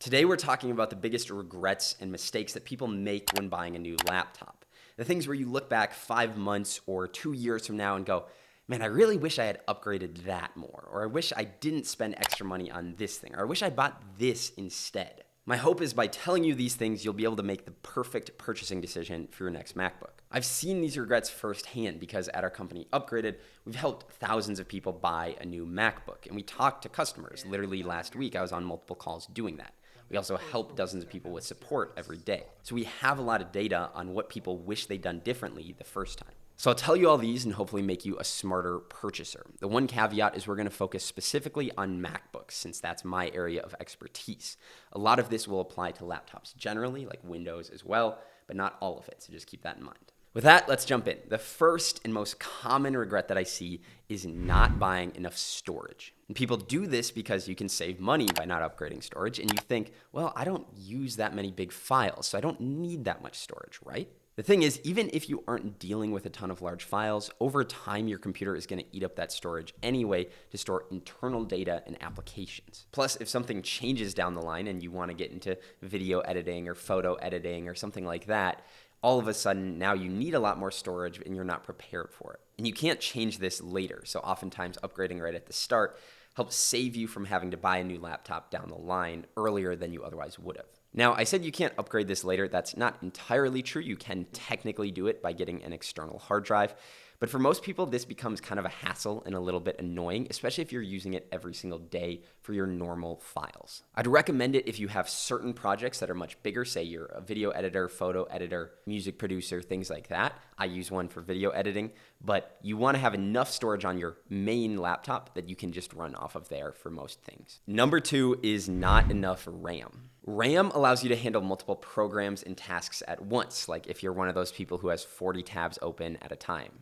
Today we're talking about the biggest regrets and mistakes that people make when buying a new laptop. The things where you look back 5 months or 2 years from now and go, man, I really wish I had upgraded that more, or I wish I didn't spend extra money on this thing, or I wish I bought this instead. My hope is by telling you these things, you'll be able to make the perfect purchasing decision for your next MacBook. I've seen these regrets firsthand because at our company Upgraded, we've helped thousands of people buy a new MacBook, and we talked to customers. Literally last week, I was on multiple calls doing that. We also help dozens of people with support every day. So we have a lot of data on what people wish they'd done differently the first time. So I'll tell you all these and hopefully make you a smarter purchaser. The one caveat is we're going to focus specifically on MacBooks since that's my area of expertise. A lot of this will apply to laptops generally, like Windows as well, but not all of it, so just keep that in mind. With that, let's jump in. The first and most common regret that I see is not buying enough storage. And people do this because you can save money by not upgrading storage, and you think, well, I don't use that many big files, so I don't need that much storage, right? The thing is, even if you aren't dealing with a ton of large files, over time your computer is going to eat up that storage anyway to store internal data and applications. Plus, if something changes down the line and you want to get into video editing or photo editing or something like that, all of a sudden now you need a lot more storage and you're not prepared for it. And you can't change this later, so oftentimes upgrading right at the start helps save you from having to buy a new laptop down the line earlier than you otherwise would have. Now, I said you can't upgrade this later. That's not entirely true. You can technically do it by getting an external hard drive. But for most people, this becomes kind of a hassle and a little bit annoying, especially if you're using it every single day for your normal files. I'd recommend it if you have certain projects that are much bigger, say you're a video editor, photo editor, music producer, things like that. I use one for video editing, but you want to have enough storage on your main laptop that you can just run off of there for most things. Number 2 is not enough RAM. RAM allows you to handle multiple programs and tasks at once, like if you're one of those people who has 40 tabs open at a time.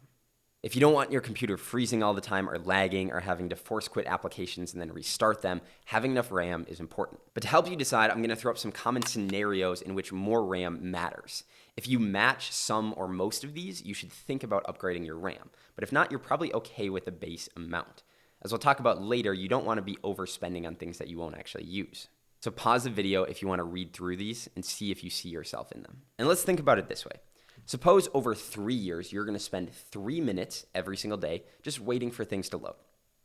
If you don't want your computer freezing all the time or lagging or having to force quit applications and then restart them, having enough RAM is important. But to help you decide, I'm going to throw up some common scenarios in which more RAM matters. If you match some or most of these, you should think about upgrading your RAM. But if not, you're probably okay with the base amount. As we'll talk about later, you don't want to be overspending on things that you won't actually use. So pause the video if you want to read through these and see if you see yourself in them. And let's think about it this way. Suppose over 3 years, you're going to spend 3 minutes every single day just waiting for things to load.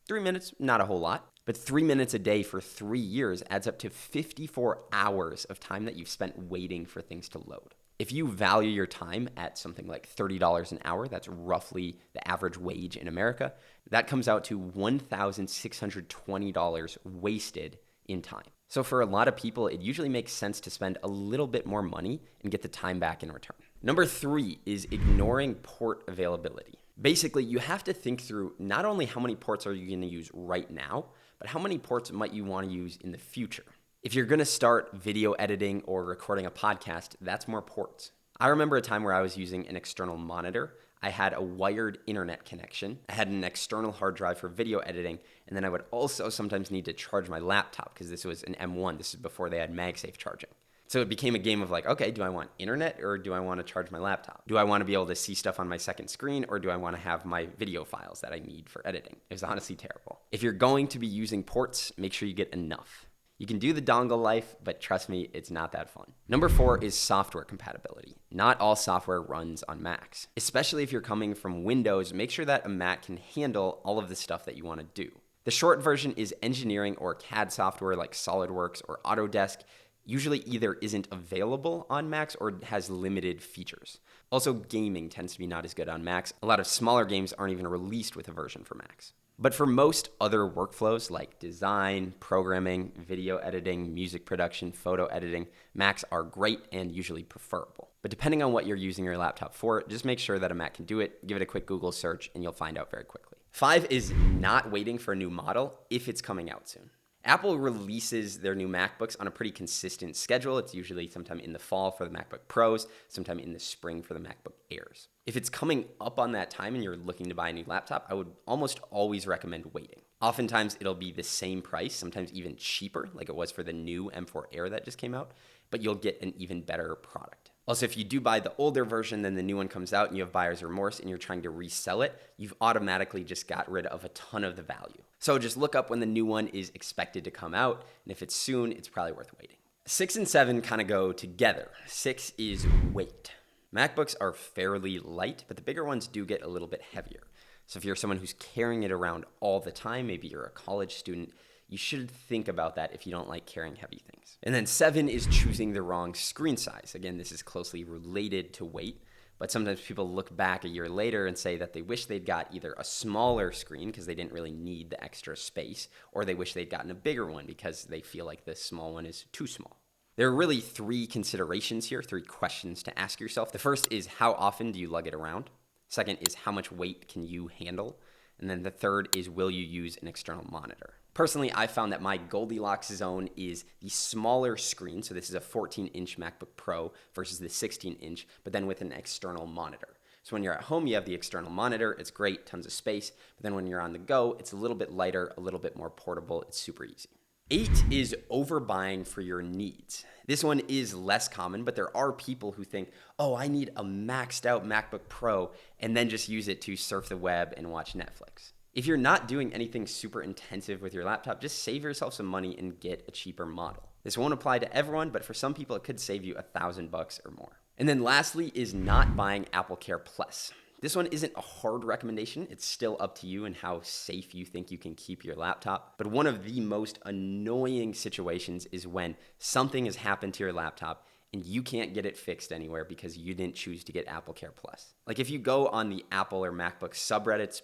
3 minutes, not a whole lot, but 3 minutes a day for 3 years adds up to 54 hours of time that you've spent waiting for things to load. If you value your time at something like $30 an hour, that's roughly the average wage in America, that comes out to $1,620 wasted in time. So for a lot of people, it usually makes sense to spend a little bit more money and get the time back in return. Number 3 is ignoring port availability. Basically, you have to think through not only how many ports are you going to use right now, but how many ports might you want to use in the future. If you're going to start video editing or recording a podcast, that's more ports. I remember a time where I was using an external monitor. I had a wired internet connection. I had an external hard drive for video editing, and then I would also sometimes need to charge my laptop because this was an M1. This is before they had MagSafe charging. So it became a game of like, okay, do I want internet or do I want to charge my laptop? Do I want to be able to see stuff on my second screen or do I want to have my video files that I need for editing? It was honestly terrible. If you're going to be using ports, make sure you get enough. You can do the dongle life, but trust me, it's not that fun. Number 4 is software compatibility. Not all software runs on Macs. Especially if you're coming from Windows, make sure that a Mac can handle all of the stuff that you want to do. The short version is engineering or CAD software like SolidWorks or Autodesk usually either isn't available on Macs or has limited features. Also, gaming tends to be not as good on Macs. A lot of smaller games aren't even released with a version for Macs. But for most other workflows like design, programming, video editing, music production, photo editing, Macs are great and usually preferable. But depending on what you're using your laptop for, just make sure that a Mac can do it. Give it a quick Google search and you'll find out very quickly. 5 is not waiting for a new model if it's coming out soon. Apple releases their new MacBooks on a pretty consistent schedule. It's usually sometime in the fall for the MacBook Pros, sometime in the spring for the MacBook Airs. If it's coming up on that time and you're looking to buy a new laptop, I would almost always recommend waiting. Oftentimes it'll be the same price, sometimes even cheaper, like it was for the new M4 Air that just came out, but you'll get an even better product. Also, if you do buy the older version, then the new one comes out and you have buyer's remorse and you're trying to resell it, you've automatically just got rid of a ton of the value. So just look up when the new one is expected to come out, and if it's soon, it's probably worth waiting. 6 and 7 kind of go together. 6 is weight. MacBooks are fairly light, but the bigger ones do get a little bit heavier. So if you're someone who's carrying it around all the time, maybe you're a college student, you should think about that if you don't like carrying heavy things. And then 7 is choosing the wrong screen size. Again, this is closely related to weight, but sometimes people look back a year later and say that they wish they'd got either a smaller screen because they didn't really need the extra space, or they wish they'd gotten a bigger one because they feel like this small one is too small. There are really 3 considerations here, 3 questions to ask yourself. The first is, how often do you lug it around? Second is, how much weight can you handle? And then the third is, will you use an external monitor? Personally, I found that my Goldilocks zone is the smaller screen. So this is a 14-inch MacBook Pro versus the 16-inch, but then with an external monitor. So when you're at home, you have the external monitor. It's great, tons of space. But then when you're on the go, it's a little bit lighter, a little bit more portable. It's super easy. 8 is overbuying for your needs. This one is less common, but there are people who think, oh, I need a maxed out MacBook Pro, and then just use it to surf the web and watch Netflix. If you're not doing anything super intensive with your laptop, just save yourself some money and get a cheaper model. This won't apply to everyone, but for some people, it could save you $1,000 or more. And then lastly is not buying AppleCare Plus. This one isn't a hard recommendation. It's still up to you and how safe you think you can keep your laptop. But one of the most annoying situations is when something has happened to your laptop and you can't get it fixed anywhere because you didn't choose to get AppleCare Plus. Like if you go on the Apple or MacBook subreddits,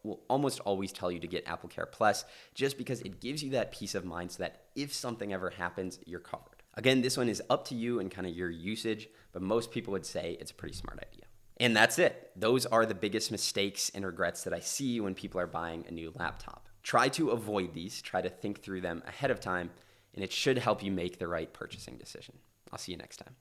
will almost always tell you to get AppleCare Plus just because it gives you that peace of mind so that if something ever happens, you're covered. Again, this one is up to you and kind of your usage, but most people would say it's a pretty smart idea. And that's it. Those are the biggest mistakes and regrets that I see when people are buying a new laptop. Try to avoid these, try to think through them ahead of time, and it should help you make the right purchasing decision. I'll see you next time.